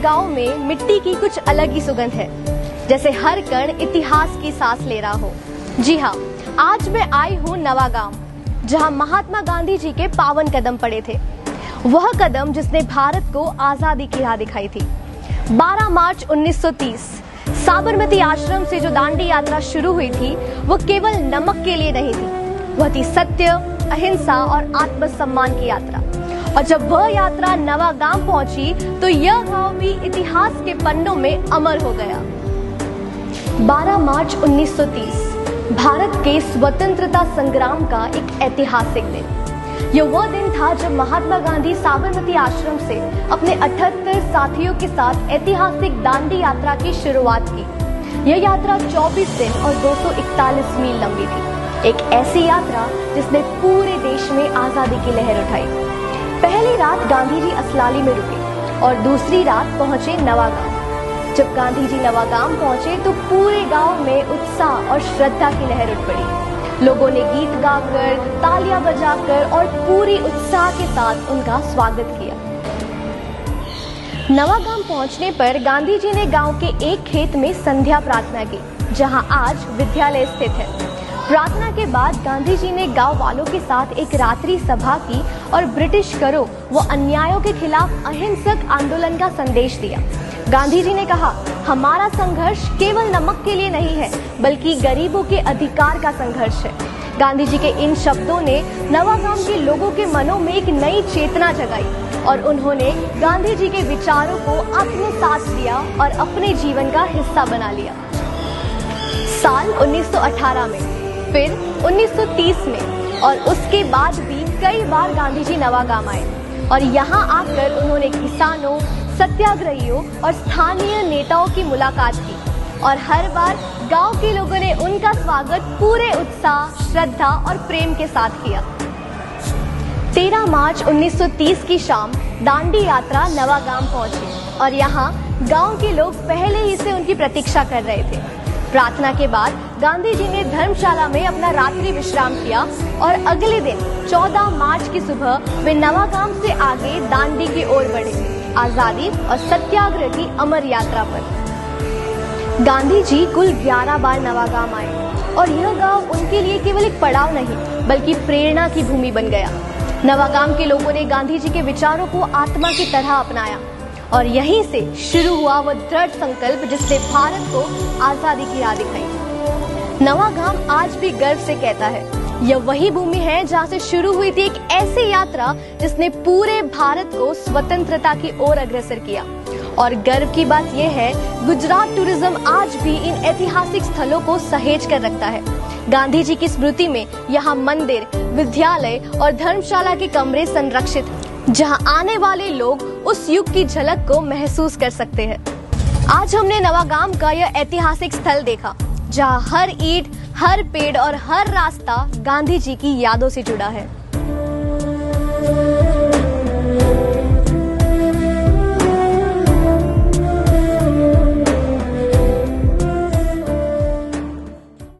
गांव में मिट्टी की कुछ अलग ही सुगंध है, जैसे हर कण इतिहास की सांस ले रहा हो। जी हाँ, आज मैं आई हूँ नवागांव, जहाँ महात्मा गांधी जी के पावन कदम पड़े थे। वह कदम जिसने भारत को आजादी की राह दिखाई थी। 12 मार्च 1930 साबरमती आश्रम से जो दांडी यात्रा शुरू हुई थी, वो केवल नमक के लिए नहीं थी। वह थी सत्य, अहिंसा और आत्मसम्मान की यात्रा। और जब वह यात्रा नवागांव पहुंची तो यह गांव भी इतिहास के पन्नों में अमर हो गया। 12 मार्च 1930 भारत के स्वतंत्रता संग्राम का एक ऐतिहासिक दिन। यह वह दिन था जब महात्मा गांधी साबरमती आश्रम से अपने 78 साथियों के साथ ऐतिहासिक दांडी यात्रा की शुरुआत की। यह यात्रा 24 दिन और 241 मील लंबी थी। एक ऐसी यात्रा जिसने पूरे देश में आजादी की लहर उठाई। पहली रात गांधी जी असलाली में रुके और दूसरी रात पहुंचे नवागांव। जब गांधी जी नवागांव पहुंचे तो पूरे गांव में उत्साह और श्रद्धा की लहर उठ पड़ी। लोगों ने गीत गाकर, तालियां बजाकर और पूरी उत्साह के साथ उनका स्वागत किया। नवागांव पहुंचने पर गांधी जी ने गांव के एक खेत में संध्या प्रार्थना की, जहां आज विद्यालय स्थित है। प्रार्थना के बाद गांधी जी ने गांव वालों के साथ एक रात्रि सभा की और ब्रिटिश करो व अन्यायों के खिलाफ अहिंसक आंदोलन का संदेश दिया। गांधी जी ने कहा, हमारा संघर्ष केवल नमक के लिए नहीं है, बल्कि गरीबों के अधिकार का संघर्ष है। गांधी जी के इन शब्दों ने नवागांव के लोगों के मनों में एक नई चेतना जगाई और उन्होंने गांधी जी के विचारों को आत्मसात किया और अपने जीवन का हिस्सा बना लिया। साल 1918 में, फिर 1930 में और उसके बाद भी कई बार गांधी जी नवागांव आए और यहाँ आकर उन्होंने किसानों, सत्याग्रहियों और स्थानीय नेताओं की मुलाकात की और हर बार गांव के लोगों ने उनका स्वागत पूरे उत्साह, श्रद्धा और प्रेम के साथ किया। 13 मार्च 1930 की शाम दांडी यात्रा नवागांव पहुंची और यहाँ गांव के लोग पहले ही से उनकी प्रतीक्षा कर रहे थे। प्रार्थना के बाद गांधी जी ने धर्मशाला में अपना रात्रि विश्राम किया और अगले दिन 14 मार्च की सुबह वे नवागांव से आगे दांडी की ओर बढ़े, आजादी और सत्याग्रह की अमर यात्रा पर। गांधी जी कुल 11 बार नवागांव आए और यह गांव उनके लिए केवल एक पड़ाव नहीं, बल्कि प्रेरणा की भूमि बन गया। नवागांव के लोगों ने गांधी जी के विचारों को आत्मा की तरह अपनाया और यहीं से शुरू हुआ वह दृढ़ संकल्प जिसने भारत को आजादी की राह दिखाई। नवागांव आज भी गर्व से कहता है, यह वही भूमि है जहां से शुरू हुई थी एक ऐसी यात्रा जिसने पूरे भारत को स्वतंत्रता की ओर अग्रसर किया। और गर्व की बात यह है, गुजरात टूरिज्म आज भी इन ऐतिहासिक स्थलों को सहेज कर रखता है। गांधी जी की स्मृति में यहाँ मंदिर, विद्यालय और धर्मशाला के कमरे संरक्षित हैं, जहां आने वाले लोग उस युग की झलक को महसूस कर सकते हैं। आज हमने नवागांव का यह ऐतिहासिक स्थल देखा, जहां हर ईंट, हर पेड़ और हर रास्ता गांधी जी की यादों से जुड़ा है।